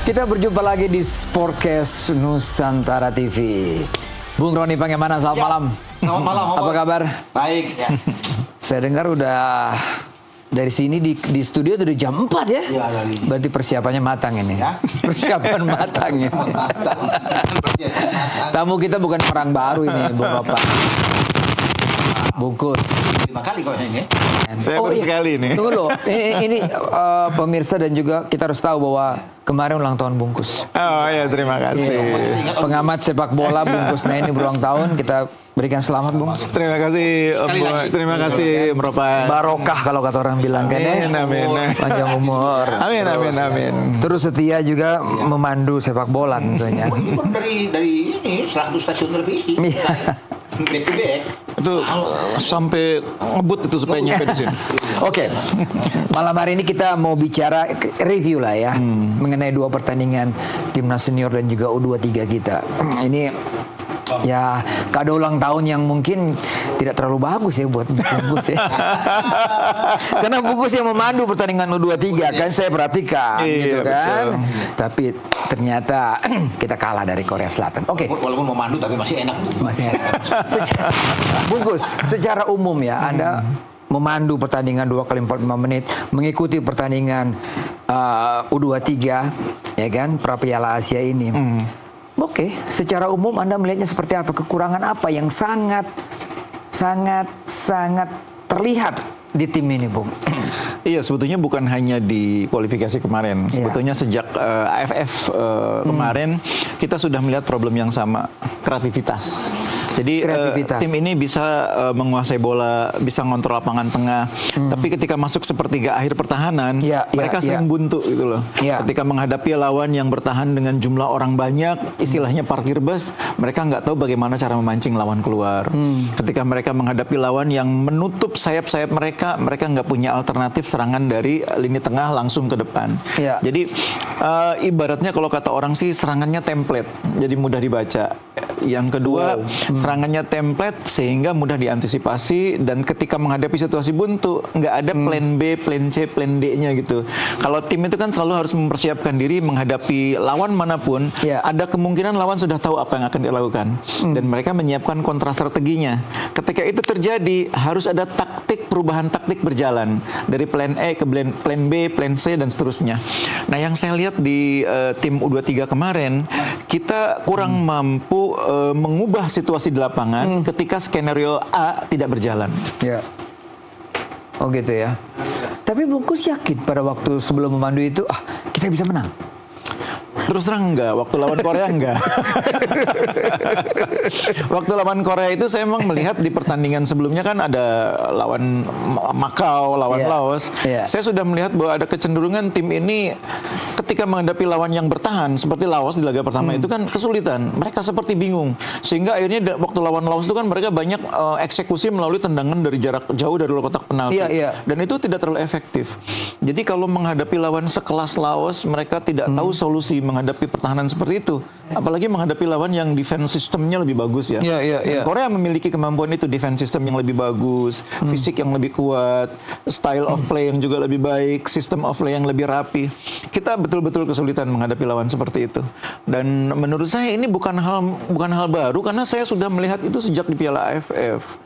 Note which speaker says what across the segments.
Speaker 1: Kita berjumpa lagi di Sportcast Nusantara TV. Bung Roni Pangemana, selamat malam.
Speaker 2: Selamat malam.
Speaker 1: Apa kabar?
Speaker 2: Baik. Ya.
Speaker 1: Saya dengar udah dari sini di studio dari jam 4 ya?
Speaker 2: Iya, dari.
Speaker 1: Berarti persiapannya matang ini. Ya? Persiapan matang ya. Tamu kita bukan orang baru ini, Bung Ropa. Bungkus.
Speaker 2: 5 kali kok ini.
Speaker 3: Saya baru sekali nih.
Speaker 1: Tunggu loh, ini pemirsa dan juga kita harus tahu bahwa kemarin ulang tahun Bungkus.
Speaker 3: Oh ya, terima kasih.
Speaker 1: Pengamat sepak bola Bungkus. Nah ini berulang tahun, kita berikan selamat Bung.
Speaker 3: Terima kasih, terima kasih Meropa.
Speaker 1: Barokah kalau kata orang bilang kan ya.
Speaker 3: Amin.
Speaker 1: Panjang umur.
Speaker 3: Amin.
Speaker 1: Terus setia juga memandu sepak bola tentunya.
Speaker 2: Dari ini 100 stasiun televisi. Back to back.
Speaker 3: Itu sampai ngebut itu supaya nyampe di sini.
Speaker 1: Oke. Malam hari ini kita mau bicara review lah ya mengenai dua pertandingan timnas senior dan juga U23 kita. Ini ya kado ulang tahun yang mungkin tidak terlalu bagus ya buat Bungkus ya. Karena Bungkus yang memandu pertandingan U23 kan saya perhatikan gitu kan. Betul. Tapi ternyata kita kalah dari Korea Selatan. Oke.
Speaker 2: Walaupun memandu tapi masih enak.
Speaker 1: Masih enak. Bungkus, secara umum ya Anda memandu pertandingan 2 kali 45 menit, mengikuti pertandingan U23 ya kan, pra Piala Asia ini. Oke, secara umum Anda melihatnya seperti apa? Kekurangan apa yang sangat terlihat di tim ini, Bung?
Speaker 3: Iya, sebetulnya bukan hanya di kualifikasi kemarin. Sebetulnya sejak AFF kemarin kita sudah melihat problem yang sama, kreativitas. Jadi tim ini bisa menguasai bola, bisa ngontrol lapangan tengah. Tapi ketika masuk sepertiga akhir pertahanan, mereka sering buntu gitu loh. Ketika menghadapi lawan yang bertahan dengan jumlah orang banyak, istilahnya parkir bus, mereka nggak tahu bagaimana cara memancing lawan keluar. Ketika mereka menghadapi lawan yang menutup sayap-sayap mereka nggak punya alternatif serangan dari lini tengah langsung ke depan. Jadi ibaratnya kalau kata orang sih serangannya template, jadi mudah dibaca. Yang kedua, serangannya template sehingga mudah diantisipasi, dan ketika menghadapi situasi buntu nggak ada plan B, plan C, plan D-nya gitu. Kalau tim itu kan selalu harus mempersiapkan diri menghadapi lawan manapun, ada kemungkinan lawan sudah tahu apa yang akan dilakukan dan mereka menyiapkan kontra strateginya. Ketika itu terjadi harus ada perubahan taktik berjalan dari plan E ke plan B, plan C dan seterusnya. Nah, yang saya lihat di tim U23 kemarin, kita kurang mampu mengubah situasi di lapangan ketika skenario A tidak berjalan.
Speaker 1: Oh gitu ya. Tapi Bungkus yakin pada waktu sebelum memandu itu, kita bisa menang?
Speaker 3: Terus terang enggak, waktu lawan Korea enggak. Waktu lawan Korea itu saya memang melihat di pertandingan sebelumnya kan ada lawan Makau, lawan Laos. Saya sudah melihat bahwa ada kecenderungan tim ini ketika menghadapi lawan yang bertahan seperti Laos di laga pertama itu kan kesulitan. Mereka seperti bingung. Sehingga akhirnya waktu lawan Laos itu kan mereka banyak eksekusi melalui tendangan dari jarak jauh dari luar kotak penalti. Dan itu tidak terlalu efektif. Jadi kalau menghadapi lawan sekelas Laos, mereka tidak tahu solusi menghadapi pertahanan seperti itu, apalagi menghadapi lawan yang defense sistemnya lebih bagus ya. Korea memiliki kemampuan itu, defense system yang lebih bagus, fisik yang lebih kuat, style of play yang juga lebih baik, system of play yang lebih rapi. Kita betul-betul kesulitan menghadapi lawan seperti itu. Dan menurut saya ini bukan hal baru karena saya sudah melihat itu sejak di Piala AFF.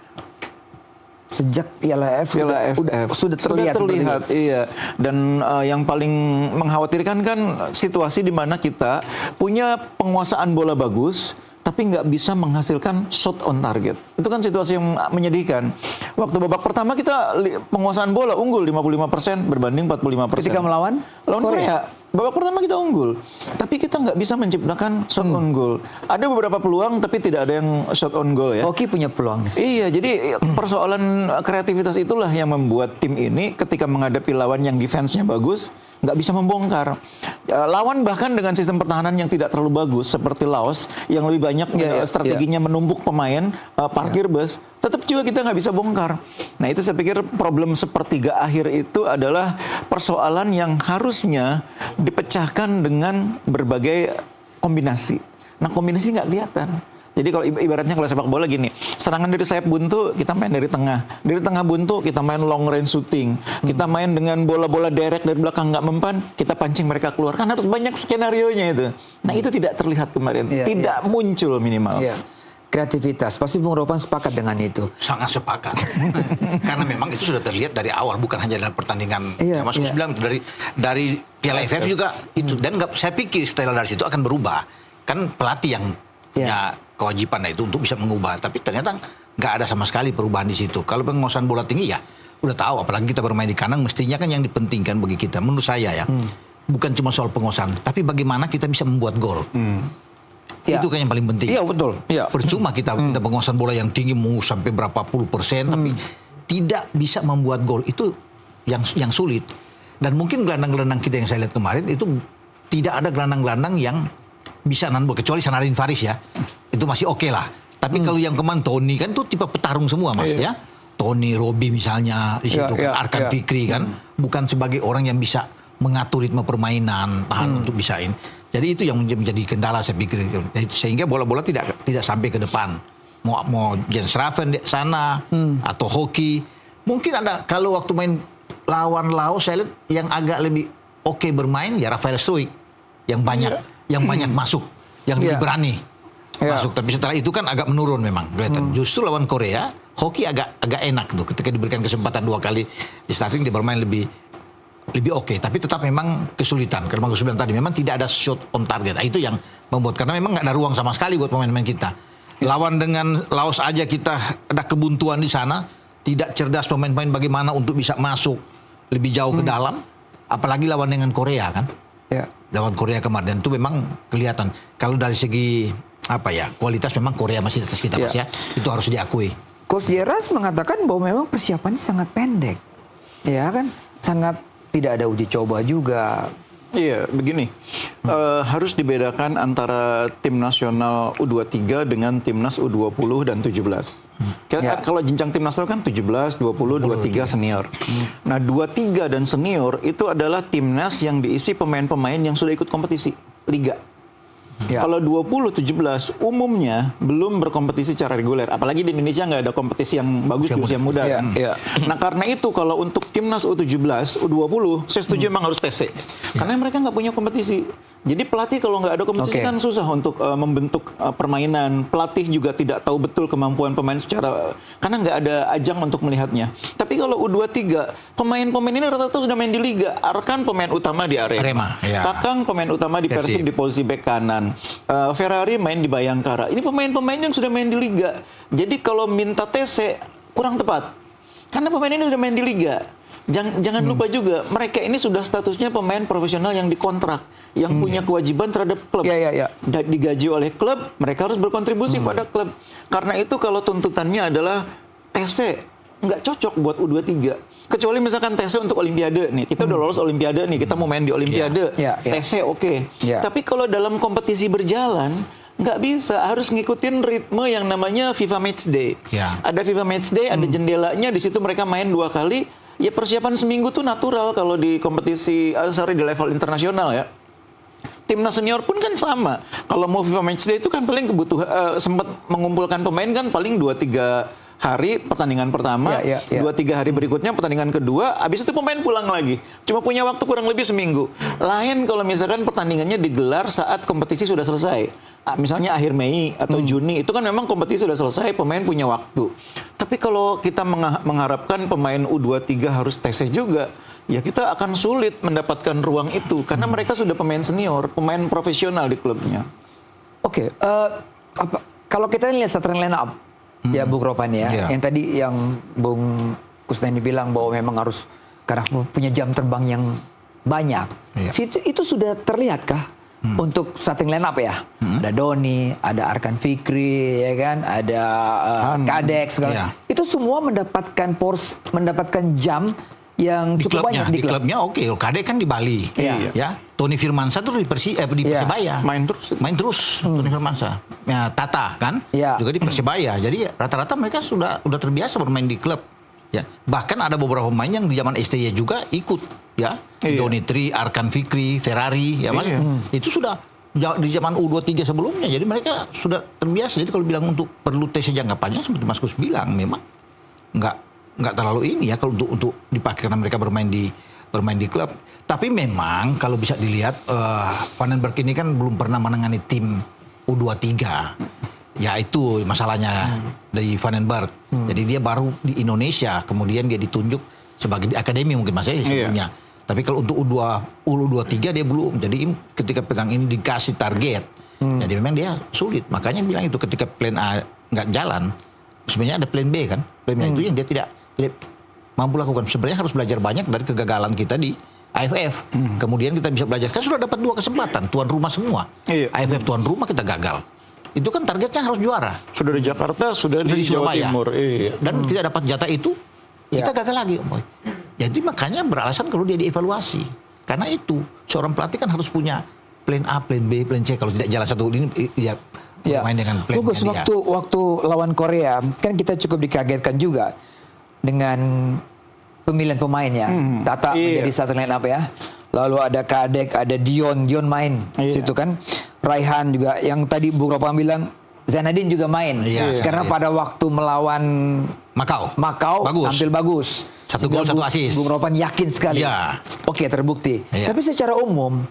Speaker 1: Sejak Piala AFF sudah terlihat.
Speaker 3: Iya. Dan yang paling mengkhawatirkan kan situasi di mana kita punya penguasaan bola bagus, tapi nggak bisa menghasilkan shot on target. Itu kan situasi yang menyedihkan. Waktu babak pertama kita penguasaan bola unggul 55% berbanding 45%.
Speaker 1: Ketika melawan
Speaker 3: Korea. Babak pertama kita unggul, tapi kita nggak bisa menciptakan shot on goal. Ada beberapa peluang, tapi tidak ada yang shot on goal ya.
Speaker 1: Oki punya peluang.
Speaker 3: Iya, jadi persoalan kreativitas itulah yang membuat tim ini ketika menghadapi lawan yang defense-nya bagus, nggak bisa membongkar. Lawan bahkan dengan sistem pertahanan yang tidak terlalu bagus, seperti Laos, yang lebih banyak strateginya menumpuk pemain, parkir bus, tetap juga kita nggak bisa bongkar. Nah itu saya pikir problem sepertiga akhir itu adalah persoalan yang harusnya dipecahkan dengan berbagai kombinasi. Nah kombinasi nggak kelihatan. Jadi kalau ibaratnya kalau sepak bola gini, serangan dari sayap buntu kita main dari tengah, dari tengah buntu kita main long range shooting, kita main dengan bola-bola direct dari belakang nggak mempan, kita pancing mereka keluar. Kan harus banyak skenario-nya itu. Nah itu tidak terlihat kemarin, tidak muncul minimal.
Speaker 1: Kreativitas, pasti Bung Ropan sepakat dengan itu.
Speaker 2: Sangat sepakat. Karena memang itu sudah terlihat dari awal, bukan hanya dalam pertandingan. Mas Gus bilang itu dari Piala AFF juga itu. Dan saya pikir setelah dari situ akan berubah. Kan pelatih yang punya kewajiban itu untuk bisa mengubah. Tapi ternyata nggak ada sama sekali perubahan di situ. Kalau penguasaan bola tinggi ya udah tahu. Apalagi kita bermain di kandang, mestinya kan yang dipentingkan bagi kita. Menurut saya ya, bukan cuma soal penguasaan, tapi bagaimana kita bisa membuat gol. Itu kan yang paling penting.
Speaker 1: Iya betul.
Speaker 2: Percuma kita penguasaan bola yang tinggi mau sampai berapa puluh %, tapi tidak bisa membuat gol, itu yang sulit. Dan mungkin gelandang-gelandang kita yang saya lihat kemarin itu tidak ada gelandang-gelandang yang bisa nahan bola, kecuali Sanadin Faris ya. Itu masih oke lah. Tapi kalau yang kemarin Tony kan tuh tipe petarung semua Mas ya. Tony, Robi misalnya di situ kan, Arkan Fikri kan, bukan sebagai orang yang bisa mengatur ritme permainan, tahan untuk bisain. Jadi itu yang menjadi kendala saya pikir. Sehingga bola-bola tidak sampai ke depan. Mau Jens Raven di sana atau hoki. Mungkin ada kalau waktu main lawan Laos saya lihat yang agak lebih oke bermain ya Rafael Struijk yang banyak masuk, yang lebih berani masuk. Tapi setelah itu kan agak menurun memang kelihatan. Justru lawan Korea, hoki agak enak tuh ketika diberikan kesempatan 2 kali di starting dia bermain lebih oke, tapi tetap memang kesulitan. Karena Bagus bilang tadi, memang tidak ada shot on target. Nah, itu yang membuat, karena memang nggak ada ruang sama sekali buat pemain-pemain kita. Lawan dengan Laos aja kita ada kebuntuan di sana, tidak cerdas pemain-pemain bagaimana untuk bisa masuk lebih jauh ke dalam. Apalagi lawan dengan Korea kan. Lawan Korea kemarin itu memang kelihatan. Kalau dari segi kualitas memang Korea masih di atas kita Mas ya. Itu harus diakui.
Speaker 1: Coach Jeras mengatakan bahwa memang persiapannya sangat pendek. Ya kan? Sangat tidak ada uji coba juga.
Speaker 3: Iya, begini. Harus dibedakan antara tim nasional U23 dengan timnas U20 dan 17. Kalau jenjang tim nasional kan 17, 20, 23 senior. Nah, 23 dan senior itu adalah timnas yang diisi pemain-pemain yang sudah ikut kompetisi liga. Kalau 20, 17 umumnya belum berkompetisi secara reguler. Apalagi di Indonesia nggak ada kompetisi yang bagus di usia muda. Nah karena itu kalau untuk timnas U17, U20, saya setuju memang harus TC. Karena mereka nggak punya kompetisi. Jadi pelatih kalau nggak ada kompetisi kan susah untuk membentuk permainan. Pelatih juga tidak tahu betul kemampuan pemain karena nggak ada ajang untuk melihatnya. Tapi kalau U23, pemain-pemain ini rata-rata sudah main di liga. Arkan pemain utama di Arema. Kakang pemain utama di Persib di posisi bek kanan. Ferrari main di Bayangkara. Ini pemain-pemain yang sudah main di liga. Jadi kalau minta TC kurang tepat. Karena pemain ini sudah main di liga. Jangan lupa juga, mereka ini sudah statusnya pemain profesional yang dikontrak, yang punya kewajiban terhadap klub. Digaji oleh klub, mereka harus berkontribusi pada klub. Karena itu kalau tuntutannya adalah TC, nggak cocok buat U23. Kecuali misalkan TC untuk Olimpiade nih, kita udah lolos Olimpiade nih, kita mau main di Olimpiade, TC oke. Tapi kalau dalam kompetisi berjalan, nggak bisa, harus ngikutin ritme yang namanya FIFA Matchday. Ada FIFA Matchday, ada jendelanya, di situ mereka main 2 kali. Ya persiapan seminggu tuh natural kalau di kompetisi, di level internasional ya. Timnas senior pun kan sama. Kalau mau FIFA Matchday itu kan paling sempat mengumpulkan pemain kan paling 2-3 hari pertandingan pertama, 2-3 hari berikutnya pertandingan kedua, habis itu pemain pulang lagi. Cuma punya waktu kurang lebih seminggu. Lain kalau misalkan pertandingannya digelar saat kompetisi sudah selesai. Misalnya akhir Mei atau Juni, itu kan memang kompetisi sudah selesai, pemain punya waktu. Tapi kalau kita mengharapkan pemain U23 harus TC juga, ya kita akan sulit mendapatkan ruang itu. Karena mereka sudah pemain senior, pemain profesional di klubnya.
Speaker 1: Kalau kita lihat starting line up, ya Bung Ropan ya, yang tadi yang Bung Kusnandi bilang bahwa memang harus karena punya jam terbang yang banyak. Itu sudah terlihat kah? Untuk starting line up ya, ada Doni, ada Arkan Fikri, ya kan, ada Kadek segala. Itu semua mendapatkan jam yang cukup banyak
Speaker 2: di klubnya. Kadek kan di Bali, ya. Tony Firmansyah tuh di Persebaya, main terus. Tony Firmansyah, Tata kan, juga di Persebaya. Jadi rata-rata mereka sudah terbiasa bermain di klub. Ya, bahkan ada beberapa pemain yang di zaman STY juga ikut, ya. Doni Tri, Arkan Fikri, Ferrari, ya Mas. Itu sudah di zaman U23 sebelumnya. Jadi mereka sudah terbiasa. Jadi kalau bilang untuk perlu tes jangka panjang seperti Mas Kus bilang, memang nggak terlalu ini ya kalau untuk dipakai karena mereka bermain di klub. Tapi memang kalau bisa dilihat Vandenberg ini kan belum pernah menangani tim U23. Ya itu masalahnya dari Vandenberg. Jadi dia baru di Indonesia, kemudian dia ditunjuk sebagai di akademi mungkin Mas ya sebelumnya. Tapi kalau untuk U23 dia belum. Jadi ketika pegang ini dikasih target. Jadi memang dia sulit. Makanya bilang itu ketika plan A nggak jalan, sebenarnya ada plan B kan. Plan B itu yang dia tidak mampu lakukan. Sebenarnya harus belajar banyak dari kegagalan kita di AFF. Kemudian kita bisa belajar. Kan sudah dapat 2 kesempatan. Tuan rumah semua. AFF tuan rumah kita gagal. Itu kan targetnya harus juara.
Speaker 3: Sudah di Jakarta, sudah di Jawa Timur.
Speaker 2: Dan kita dapat jatah itu, kita gagal lagi, Om Boy. Jadi makanya beralasan kalau dia dievaluasi. Karena itu, seorang pelatih kan harus punya plan A, plan B, plan C. Kalau tidak jalan satu ini, ya main dengan plan
Speaker 1: Bagus, waktu lawan Korea, kan kita cukup dikagetkan juga dengan pemilihan pemainnya. Tata menjadi satu line up ya. Lalu ada Kadek, ada Dion main situ kan. Raihan juga, yang tadi Bung Ropan bilang, Zainadin juga main. Karena pada waktu melawan Macau tampil bagus. 1 gol 1 assist. Bung Ropan yakin sekali. Oke, terbukti. Tapi secara umum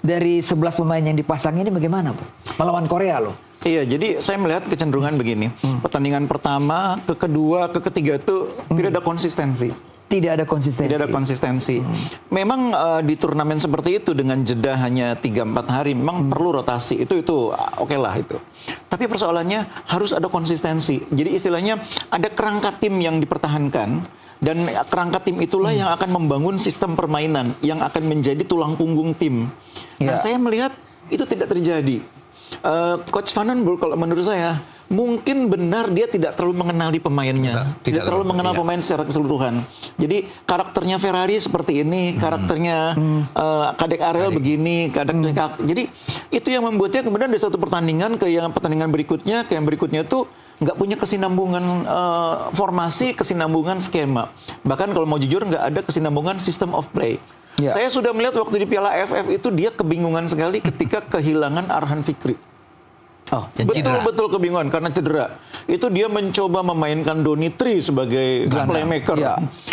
Speaker 1: dari 11 pemain yang dipasang ini bagaimana, Bu? Melawan Korea loh.
Speaker 3: Iya, jadi saya melihat kecenderungan begini. Pertandingan pertama, kedua, ketiga itu tidak ada konsistensi.
Speaker 1: Tidak ada konsistensi.
Speaker 3: Memang di turnamen seperti itu dengan jeda hanya 3-4 hari memang perlu rotasi. Itu oke lah itu. Tapi persoalannya harus ada konsistensi. Jadi istilahnya ada kerangka tim yang dipertahankan dan kerangka tim itulah yang akan membangun sistem permainan yang akan menjadi tulang punggung tim. Nah, saya melihat itu tidak terjadi. Coach Vandenberg kalau menurut saya mungkin benar dia tidak terlalu mengenali pemainnya, tidak terlalu mengenal pemain secara keseluruhan. Jadi karakternya Ferrari seperti ini, karakternya Kadek Ariel begini, jadi itu yang membuatnya kemudian dari satu pertandingan ke yang pertandingan berikutnya, ke yang berikutnya itu nggak punya kesinambungan formasi, kesinambungan skema. Bahkan kalau mau jujur nggak ada kesinambungan system of play. Saya sudah melihat waktu di Piala AFF itu dia kebingungan sekali ketika kehilangan Arhan Fikri. Betul kebingungan karena cedera. Itu dia mencoba memainkan Donitri sebagai playmaker.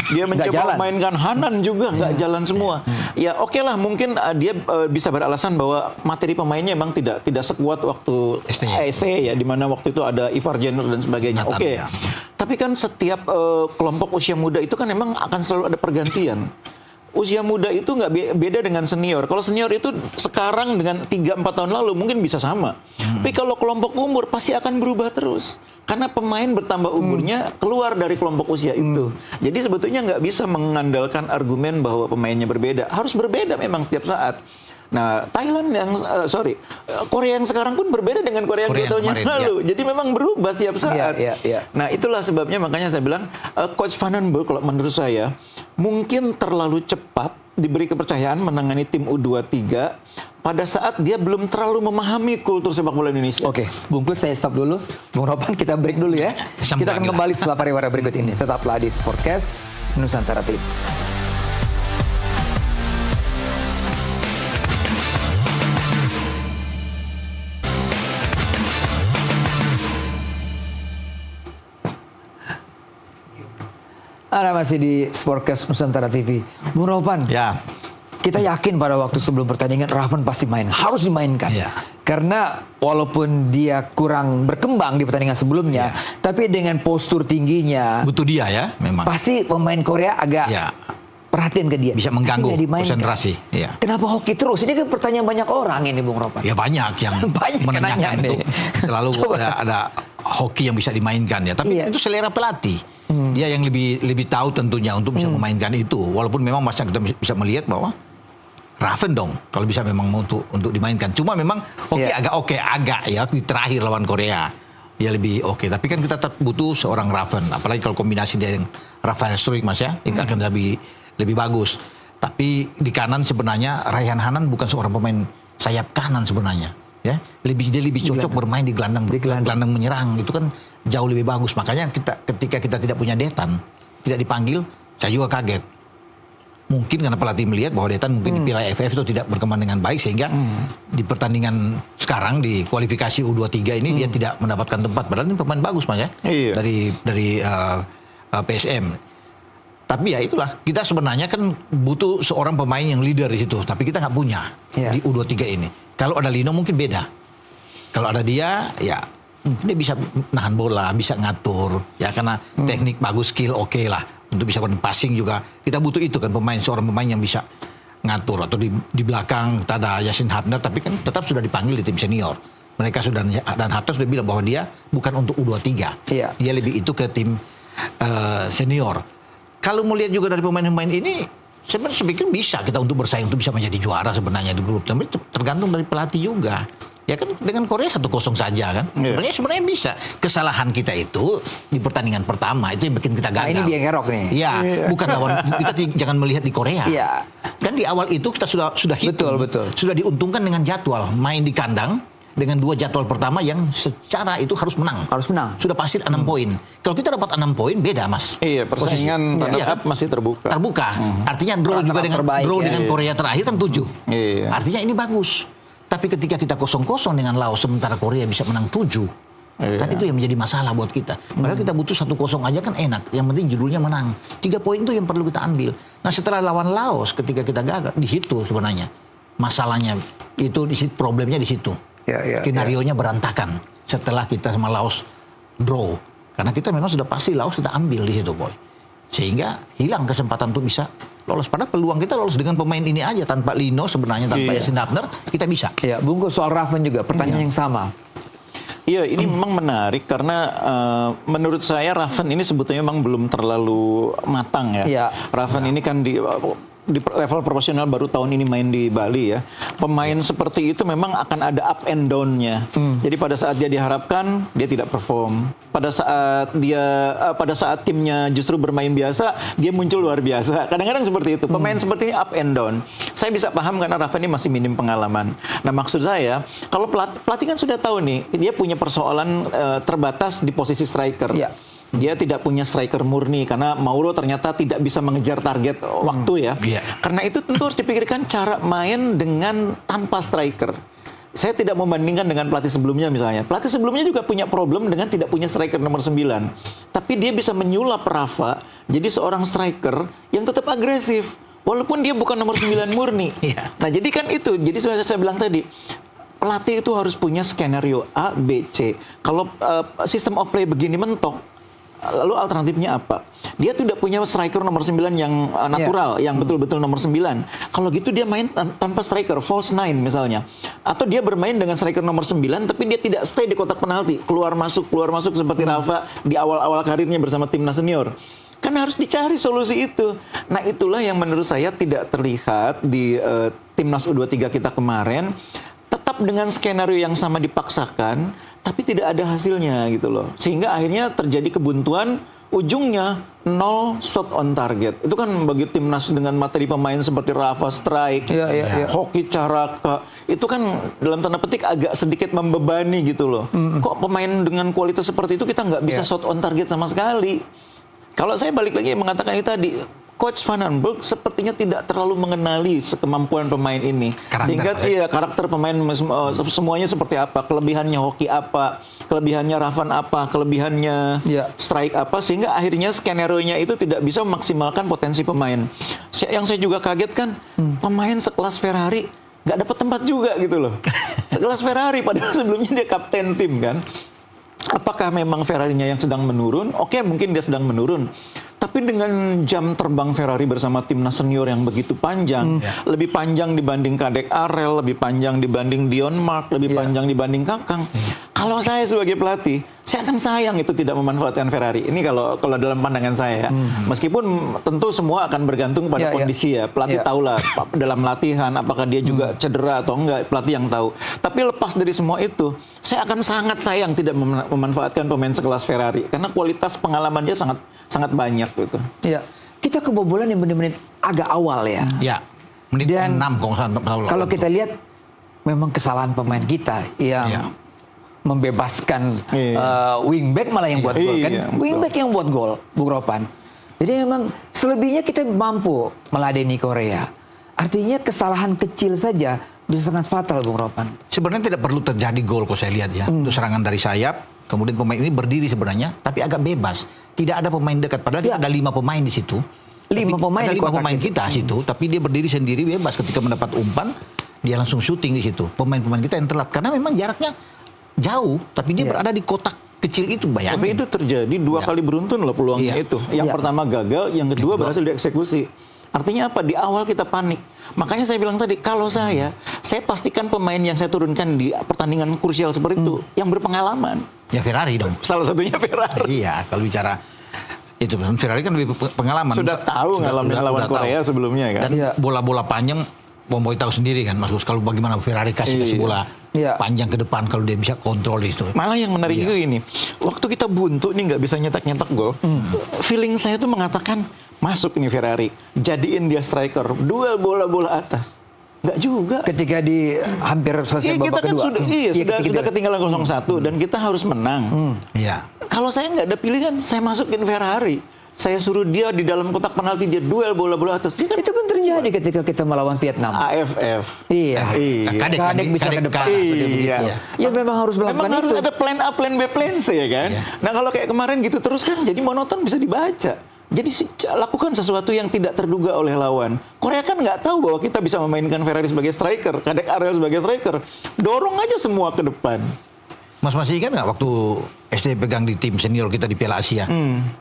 Speaker 3: Dia mencoba memainkan Hanan juga nggak jalan semua. Ya oke lah, mungkin dia bisa beralasan bahwa materi pemainnya memang tidak sekuat waktu ST ya, di mana waktu itu ada Ivar Jenner dan sebagainya. Tapi kan setiap kelompok usia muda itu kan memang akan selalu ada pergantian. Usia muda itu nggak beda dengan senior. Kalau senior itu sekarang dengan 3-4 tahun lalu mungkin bisa sama. Tapi kalau kelompok umur pasti akan berubah terus. Karena pemain bertambah umurnya keluar dari kelompok usia itu. Jadi sebetulnya nggak bisa mengandalkan argumen bahwa pemainnya berbeda. Harus berbeda memang setiap saat. Nah, Thailand Korea yang sekarang pun berbeda dengan Korea yang tahun lalu. Jadi memang berubah setiap saat. Nah, itulah sebabnya makanya saya bilang Coach Vandenberg kalau menurut saya mungkin terlalu cepat diberi kepercayaan menangani tim U23 pada saat dia belum terlalu memahami kultur sepak bola Indonesia.
Speaker 1: Oke, bungkus saya stop dulu. Bung Ropan, kita break dulu ya. Kita akan kembali setelah pariwara berikut ini. Tetaplah di Sportcast Nusantara TV. Anda masih di Sportcast Nusantara TV. Bung Ropan, kita yakin pada waktu sebelum pertandingan Raven pasti main, harus dimainkan. Karena walaupun dia kurang berkembang di pertandingan sebelumnya, tapi dengan postur tingginya,
Speaker 2: butuh dia ya, memang.
Speaker 1: Pasti pemain Korea agak perhatian ke dia.
Speaker 2: Bisa mengganggu konsentrasi.
Speaker 1: Kenapa hoki terus? Ini kan pertanyaan banyak orang ini, Bung Ropan.
Speaker 2: Ya banyak yang menanyakan itu. Selalu ada hoki yang bisa dimainkan ya. Tapi itu selera pelatih. Dia yang lebih tahu tentunya untuk bisa memainkan itu. Walaupun memang masa kita bisa melihat bahwa Raven dong kalau bisa memang untuk dimainkan. Cuma memang agak ya di terakhir lawan Korea dia lebih oke. Tapi kan kita tetap butuh seorang Raven. Apalagi kalau kombinasi dia yang Rafael Struijk Mas ya, itu akan lebih bagus. Tapi di kanan sebenarnya Raihan Hanan bukan seorang pemain sayap kanan sebenarnya. Ya, dia lebih cocok bermain di gelandang menyerang. Itu kan jauh lebih bagus. Makanya ketika kita tidak punya Detan, tidak dipanggil, saya juga kaget. mungkin karena pelatih melihat bahwa Detan mungkin di Piala AFF itu tidak berkembang dengan baik sehingga di pertandingan sekarang di kualifikasi U23 ini dia tidak mendapatkan tempat. Padahal ini pemain bagus Mas ya.
Speaker 3: Iya.
Speaker 2: Dari PSM. Tapi ya itulah, kita sebenarnya kan butuh seorang pemain yang leader di situ, tapi kita nggak punya di U23 ini. Kalau ada Lino mungkin beda. Kalau ada dia, ya mungkin dia bisa nahan bola, bisa ngatur, ya karena teknik bagus, skill oke lah. Untuk bisa passing juga, kita butuh itu kan seorang pemain yang bisa ngatur. Atau di belakang kita ada Yasin Hapner, tapi kan tetap sudah dipanggil di tim senior. Mereka sudah, dan Hapner sudah bilang bahwa dia bukan untuk U23.
Speaker 1: Iya.
Speaker 2: Dia lebih itu ke tim senior. Kalau mau lihat juga dari pemain-pemain ini, sebenarnya saya pikir bisa kita untuk bersaing untuk bisa menjadi juara sebenarnya di grup. Tapi tergantung dari pelatih juga. Ya kan dengan Korea 1-0 saja kan. Sebenarnya bisa. Kesalahan kita itu di pertandingan pertama itu yang bikin kita gagal.
Speaker 1: Nah, ini biang kerok nih.
Speaker 2: Iya, bukan lawan kita jangan melihat di Korea.
Speaker 1: Iya.
Speaker 2: Kan di awal itu kita sudah hitung.
Speaker 1: Betul.
Speaker 2: Sudah diuntungkan dengan jadwal main di kandang. Dengan 2 jadwal pertama yang secara itu harus menang.
Speaker 1: Harus menang.
Speaker 2: Sudah pasti 6 poin. Kalau kita dapat 6 poin beda Mas.
Speaker 3: Iya, persaingan terhadap masih terbuka.
Speaker 2: Artinya draw juga dengan Korea terakhir kan 7.
Speaker 3: Iya.
Speaker 2: Artinya ini bagus. Tapi ketika kita 0-0 dengan Laos sementara Korea bisa menang 7. Kan itu yang menjadi masalah buat kita. Padahal kita butuh 1-0 aja kan enak. Yang penting judulnya menang. 3 poin itu yang perlu kita ambil. Nah, setelah lawan Laos ketika kita gagal di situ sebenarnya masalahnya itu di situ, problemnya di situ. Skenario-nya berantakan setelah kita sama Laos draw. Karena kita memang sudah pasti Laos kita ambil di situ, Boy. Sehingga hilang kesempatan untuk bisa lolos. Padahal peluang kita lolos dengan pemain ini aja. Tanpa Lino sebenarnya, tanpa Yasin Hapner, kita bisa.
Speaker 1: Iya, bungkus soal Raven juga, pertanyaan yang sama.
Speaker 3: Iya, ini memang menarik karena menurut saya Raven ini sebetulnya memang belum terlalu matang ya.
Speaker 1: Iya.
Speaker 3: Raven ini kan di level profesional baru tahun ini main di Bali ya. Pemain seperti itu memang akan ada up and down-nya. Jadi pada saat dia diharapkan dia tidak perform. Pada saat timnya justru bermain biasa, dia muncul luar biasa. Kadang-kadang seperti itu. Pemain seperti ini up and down. Saya bisa paham karena Raven ini masih minim pengalaman. Nah, maksud saya kalau pelatih kan sudah tahu nih, dia punya persoalan terbatas di posisi striker.
Speaker 1: Iya.
Speaker 3: Dia tidak punya striker murni karena Mauro ternyata tidak bisa mengejar target waktu ya. Karena itu tentu harus dipikirkan cara main dengan tanpa striker. Saya tidak membandingkan dengan pelatih sebelumnya misalnya. Pelatih sebelumnya juga punya problem dengan tidak punya striker nomor 9. Tapi dia bisa menyulap Rafa jadi seorang striker yang tetap agresif. Walaupun dia bukan nomor 9 murni. Nah, jadi kan itu. Jadi saya bilang tadi, pelatih itu harus punya skenario A, B, C. Kalau sistem of play begini mentok, lalu alternatifnya apa? Dia tidak punya striker nomor 9 yang natural, yang betul-betul nomor 9. Kalau gitu dia main tanpa striker, false 9 misalnya. Atau dia bermain dengan striker nomor 9, tapi dia tidak stay di kotak penalti. Keluar masuk seperti Rafa di awal-awal karirnya bersama timnas senior. Kan harus dicari solusi itu. Nah, itulah yang menurut saya tidak terlihat di timnas U23 kita kemarin. Tetap dengan skenario yang sama dipaksakan, tapi tidak ada hasilnya gitu loh. Sehingga akhirnya terjadi kebuntuan, ujungnya 0 shot on target. Itu kan bagi timnas dengan materi pemain seperti Rafa Strike, Hoki Caraka, itu kan dalam tanda petik agak sedikit membebani gitu loh. Kok pemain dengan kualitas seperti itu kita nggak bisa shot on target sama sekali. Kalau saya balik lagi mengatakan itu tadi, Coach Van den Berg sepertinya tidak terlalu mengenali kemampuan pemain ini. Sehingga karakter pemain semuanya seperti apa, kelebihannya Hoki apa, kelebihannya Ravan apa, kelebihannya Strike apa, sehingga akhirnya skenario-nya itu tidak bisa memaksimalkan potensi pemain. Yang saya juga kaget kan, pemain sekelas Ferrari nggak dapat tempat juga gitu loh. Sekelas Ferrari, padahal sebelumnya dia kapten tim kan. Apakah memang Ferrari-nya yang sedang menurun? Oke, mungkin dia sedang menurun. Tapi dengan jam terbang Ferrari bersama timnas senior yang begitu panjang, lebih panjang dibanding Kadek Arel, lebih panjang dibanding Dion Mark, lebih panjang dibanding Kakang. Kalau saya sebagai pelatih, saya akan sayang itu tidak memanfaatkan Ferrari. Ini kalau dalam pandangan saya. Meskipun tentu semua akan bergantung pada kondisi ya. Pelatih tahulah dalam latihan apakah dia juga cedera atau enggak, pelatih yang tahu. Tapi lepas dari semua itu, saya akan sangat sayang tidak memanfaatkan pemain sekelas Ferrari karena kualitas pengalamannya sangat banyak gitu.
Speaker 1: Iya. Kita kebobolan di menit-menit agak awal ya.
Speaker 2: Iya. Menit 6
Speaker 1: kalau kita lihat memang kesalahan pemain kita yang membebaskan wingback malah yang buat gol kan. Wingback yang buat gol, Bung Ropan. Jadi memang selebihnya kita mampu meladeni Korea. Artinya kesalahan kecil saja bisa sangat fatal, Bung Ropan.
Speaker 2: Sebenarnya tidak perlu terjadi gol kalau saya lihat ya. Itu serangan dari sayap, kemudian pemain ini berdiri sebenarnya, tapi agak bebas. Tidak ada pemain dekat. Padahal kita ada 5 pemain di situ.
Speaker 1: 5 pemain
Speaker 2: ada
Speaker 1: di
Speaker 2: 5
Speaker 1: kotak
Speaker 2: pemain
Speaker 1: itu.
Speaker 2: kita situ, tapi dia berdiri sendiri bebas ketika mendapat umpan, dia langsung syuting di situ. Pemain-pemain kita yang telat karena memang jaraknya jauh, tapi dia berada di kotak kecil itu, bayangin.
Speaker 3: Tapi itu terjadi 2 kali beruntun loh peluangnya itu. Yang pertama gagal, yang kedua berhasil dieksekusi. Artinya apa? Di awal kita panik. Makanya saya bilang tadi, kalau saya pastikan pemain yang saya turunkan di pertandingan krusial seperti itu yang berpengalaman.
Speaker 2: Ya Ferrari dong.
Speaker 3: Salah satunya Ferrari.
Speaker 2: Iya, kalau bicara itu Ferrari kan lebih pengalaman.
Speaker 3: Sudah tahu ngalamin lawan Korea sebelumnya kan.
Speaker 2: Dan bola-bola panjang, Boy tahu sendiri kan, Mas Gus, kalau bagaimana Ferrari kasih bola panjang ke depan kalau dia bisa kontrol itu.
Speaker 3: Malah yang menarik juga ini, waktu kita buntu nih nggak bisa nyetak gol, feeling saya tuh mengatakan masuk ini Ferrari, jadiin dia striker, duel bola-bola atas. Nggak juga.
Speaker 1: Ketika di hampir selesai babak
Speaker 3: kita kan
Speaker 1: kedua.
Speaker 3: sudah ketinggalan 0-1 dan kita harus menang.
Speaker 2: Iya.
Speaker 3: Kalau saya nggak ada pilihan, saya masukin Ferrari. Saya suruh dia di dalam kotak penalti, dia duel bola-bola atas. Dia kan
Speaker 1: Itu kan terjadi ketika kita melawan Vietnam.
Speaker 3: AFF.
Speaker 1: Iya.
Speaker 2: Kadek
Speaker 1: bisa ke depan.
Speaker 3: Iya.
Speaker 1: Ya memang harus melakukan
Speaker 3: Memang harus
Speaker 1: itu.
Speaker 3: ada plan A, plan B, plan C ya kan. Nah kalau kayak kemarin gitu terus kan jadi monoton, bisa dibaca. Jadi lakukan sesuatu yang tidak terduga oleh lawan. Korea kan nggak tahu bahwa kita bisa memainkan Ferrari sebagai striker, Kadek Ariel sebagai striker. Dorong aja semua ke depan.
Speaker 2: Mas masih ingat nggak waktu SD pegang di tim senior kita di Piala Asia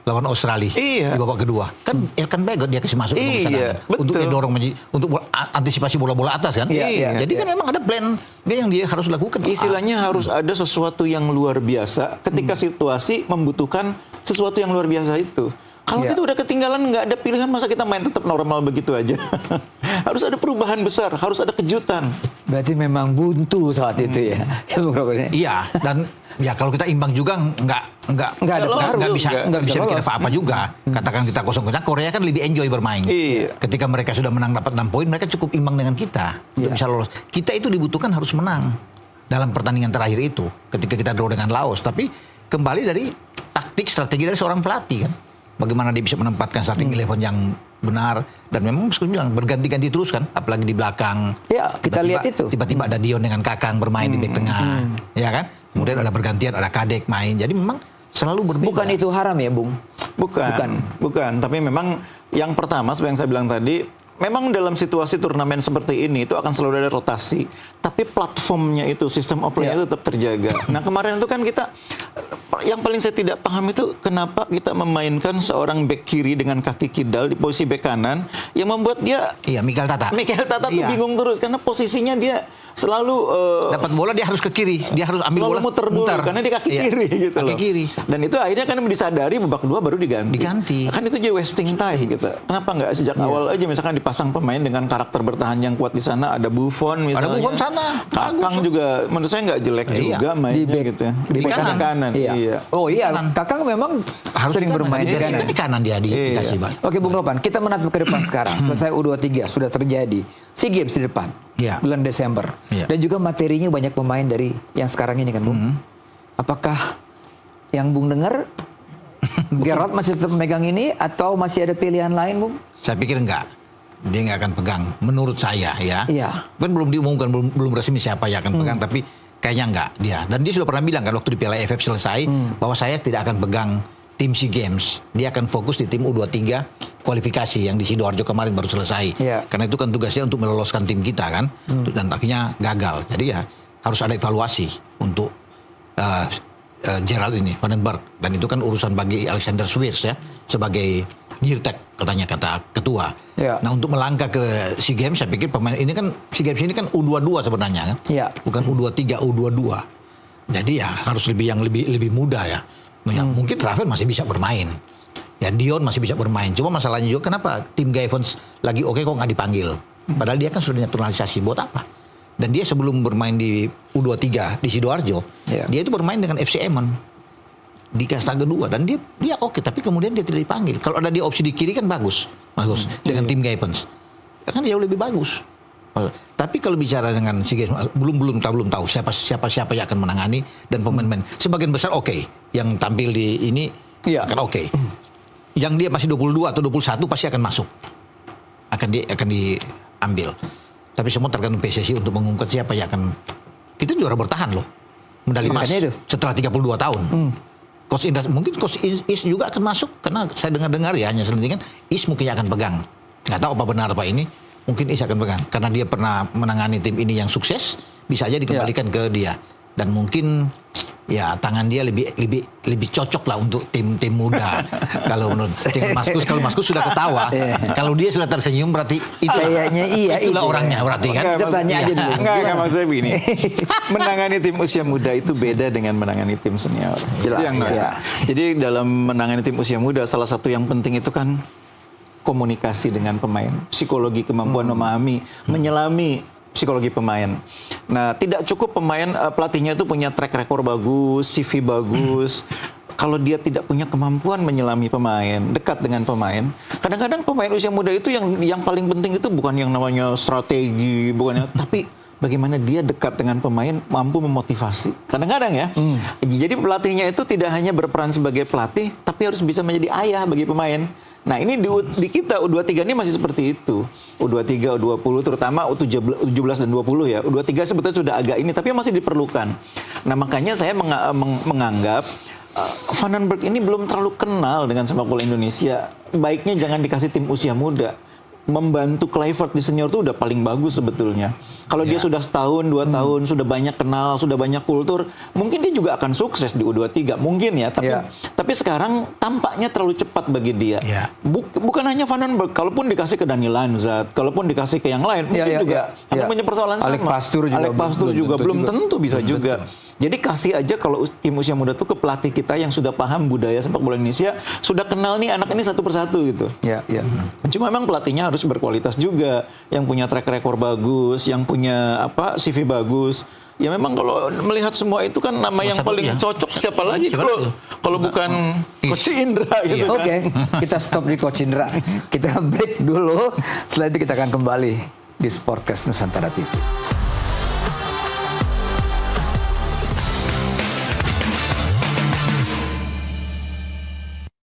Speaker 2: lawan Australia di babak kedua, kan Elkan Bagot dia kasih masuk
Speaker 3: Iya,
Speaker 2: kan? Untuk dia dorong untuk antisipasi bola-bola atas kan.
Speaker 1: Iya.
Speaker 2: Jadi kan memang ada plan dia yang dia harus lakukan.
Speaker 3: Istilahnya harus ada sesuatu yang luar biasa ketika situasi membutuhkan sesuatu yang luar biasa itu. Kalau kita udah ketinggalan, nggak ada pilihan, masa kita main tetap normal begitu aja. Harus ada perubahan besar, harus ada kejutan.
Speaker 1: Berarti memang buntu saat itu ya.
Speaker 2: Iya, dan ya kalau kita imbang juga nggak bisa bikin apa-apa juga. Katakan kita 0-0, Korea kan lebih enjoy bermain.
Speaker 3: Iya.
Speaker 2: Ketika mereka sudah menang dapat 6 poin, mereka cukup imbang dengan kita untuk bisa lolos. Kita itu dibutuhkan harus menang dalam pertandingan terakhir itu. Ketika kita draw dengan Laos, tapi kembali dari taktik strategi dari seorang pelatih kan. Bagaimana dia bisa menempatkan starting 11 yang benar, dan memang Mas bilang berganti-ganti terus kan, apalagi di belakang.
Speaker 1: Ya, kita lihat itu.
Speaker 2: Tiba-tiba ada Dion dengan Kakang bermain di bek tengah, ya kan? Kemudian ada bergantian, ada Kadek main. Jadi memang selalu berbeda.
Speaker 1: Bukan itu haram ya, Bung?
Speaker 3: Bukan. Tapi memang yang pertama seperti yang saya bilang tadi, memang dalam situasi turnamen seperti ini itu akan selalu ada rotasi. Tapi platformnya itu, sistem offline itu tetap terjaga. Nah kemarin itu kan kita, yang paling saya tidak paham itu kenapa kita memainkan seorang bek kiri dengan kaki kidal di posisi bek kanan yang membuat dia
Speaker 2: Mikael Tata
Speaker 3: tuh bingung terus karena posisinya dia selalu
Speaker 2: dapat bola dia harus ke kiri, dia harus ambil bola
Speaker 3: muter karena dia kaki kiri gitu loh.
Speaker 2: Kiri.
Speaker 3: Dan itu akhirnya kan disadari babak kedua baru diganti. Kan itu jadi wasting time gitu. Kenapa nggak sejak awal aja misalkan dipasang pemain dengan karakter bertahan yang kuat di sana, ada Buffon misalnya.
Speaker 2: Ada Buffon sana.
Speaker 3: Kakang juga menurut saya nggak jelek juga mainnya gitu.
Speaker 1: Di kanan. Iya. Oh iya, Kakang memang harus sering bermain di kanan.
Speaker 2: Di kanan dia dikasih bal.
Speaker 1: Oke Bung Ropan, kita menatap ke depan sekarang. Selesai U23 sudah terjadi SEA Games di depan. Bulan Desember. Dan juga materinya banyak pemain dari yang sekarang ini kan, Bung. Apakah yang Bung dengar Gerrard masih tetap memegang ini atau masih ada pilihan lain, Bung?
Speaker 2: Saya pikir enggak. Dia nggak akan pegang. Menurut saya ya.
Speaker 1: Iya.
Speaker 2: Kan belum diumumkan, belum resmi siapa yang akan pegang, tapi kayaknya enggak dia. Dan dia sudah pernah bilang kan waktu di Piala AFF selesai bahwa saya tidak akan pegang tim SEA Games. Dia akan fokus di tim U23 kualifikasi yang di Sidoarjo kemarin baru selesai. Karena itu kan tugasnya untuk meloloskan tim kita kan. Dan akhirnya gagal. Jadi ya harus ada evaluasi untuk Gerald ini, Vandenberg. Dan itu kan urusan bagi Alexander Swiers ya sebagai Girtek katanya kata ketua. Nah untuk melangkah ke SEA Games saya pikir pemain ini kan SEA Games ini kan U22 sebenarnya kan. Bukan U23, U22. Jadi ya harus lebih muda ya. Mungkin Rafael masih bisa bermain. Ya Dion masih bisa bermain. Cuma masalahnya juga kenapa tim Guy Evans lagi oke kok nggak dipanggil. Padahal dia kan sudah naturalisasi, buat apa? Dan dia sebelum bermain di U23 di Sidoarjo, dia itu bermain dengan FC Emmen di kasta kedua dan dia oke, tapi kemudian dia tidak dipanggil. Kalau ada dia opsi di kiri kan bagus dengan tim Guy Evans. Kan jauh lebih bagus. Tapi kalau bicara dengan SEA Games belum tahu siapa yang akan menangani dan pemain-pemain sebagian besar oke. Yang tampil di ini akan oke. yang dia masih 22 atau 21 pasti akan masuk. Akan diambil. Tapi semua tergantung PSSI untuk mengumumkan siapa yang akan. Itu juara bertahan loh. Medali emas setelah 32 tahun. Coach Indra, mungkin Coach Is juga akan masuk karena saya dengar-dengar ya hanya selentingan Is mungkin akan pegang. Nggak tahu apa benar apa ini. Mungkin Is akan pegang karena dia pernah menangani tim ini yang sukses, bisa aja dikembalikan ke dia. Dan mungkin ya tangan dia lebih cocok lah untuk tim muda. Kalau menurut tim Maskus, kalau Maskus sudah ketawa, kalau dia sudah tersenyum berarti itulah orangnya berarti kan.
Speaker 3: Kita tanya aja dulu. Enggak maksud saya begini. Menangani tim usia muda itu beda dengan menangani tim senior.
Speaker 1: Jelas.
Speaker 3: Jadi dalam menangani tim usia muda salah satu yang penting itu kan komunikasi dengan pemain, psikologi, kemampuan memahami, menyelami psikologi pemain. Nah, tidak cukup pelatihnya itu punya track record bagus, CV bagus. Kalau dia tidak punya kemampuan menyelami pemain, dekat dengan pemain, kadang-kadang pemain usia muda itu yang paling penting itu bukan yang namanya strategi, tapi bagaimana dia dekat dengan pemain, mampu memotivasi. Kadang-kadang ya. Jadi pelatihnya itu tidak hanya berperan sebagai pelatih, tapi harus bisa menjadi ayah bagi pemain. Nah ini di kita U23 ini masih seperti itu. U23, U20 terutama U17 dan 20 ya. U23 sebetulnya sudah agak ini tapi masih diperlukan. Nah makanya saya menganggap Vandenberg ini belum terlalu kenal dengan sepak bola Indonesia. Baiknya jangan dikasih tim usia muda. Membantu Kluivert di senior itu udah paling bagus sebetulnya. Kalau dia sudah setahun, 2 tahun, sudah banyak kenal, sudah banyak kultur, mungkin dia juga akan sukses di U23. Mungkin ya, tapi sekarang tampaknya terlalu cepat bagi dia. Bukan hanya Vandenberg, kalaupun dikasih ke Dani Lanzat, kalaupun dikasih ke yang lain, mungkin juga akan punya persoalan sama.
Speaker 1: Alec Pastur juga
Speaker 3: belum tentu bisa juga. Jadi kasih aja kalau tim usia muda itu ke pelatih kita yang sudah paham budaya sepak bola Indonesia, sudah kenal nih anak ini satu persatu gitu. Cuma memang pelatihnya harus berkualitas juga, yang punya track record bagus, yang punya CV bagus. Ya memang kalau melihat semua itu kan nama yang paling cocok siapa lagi kalau bukan Coach Indra gitu kan.
Speaker 1: Oke, kita stop di Coach Indra. Kita break dulu. Setelah itu kita akan kembali di Sportcast Nusantara TV.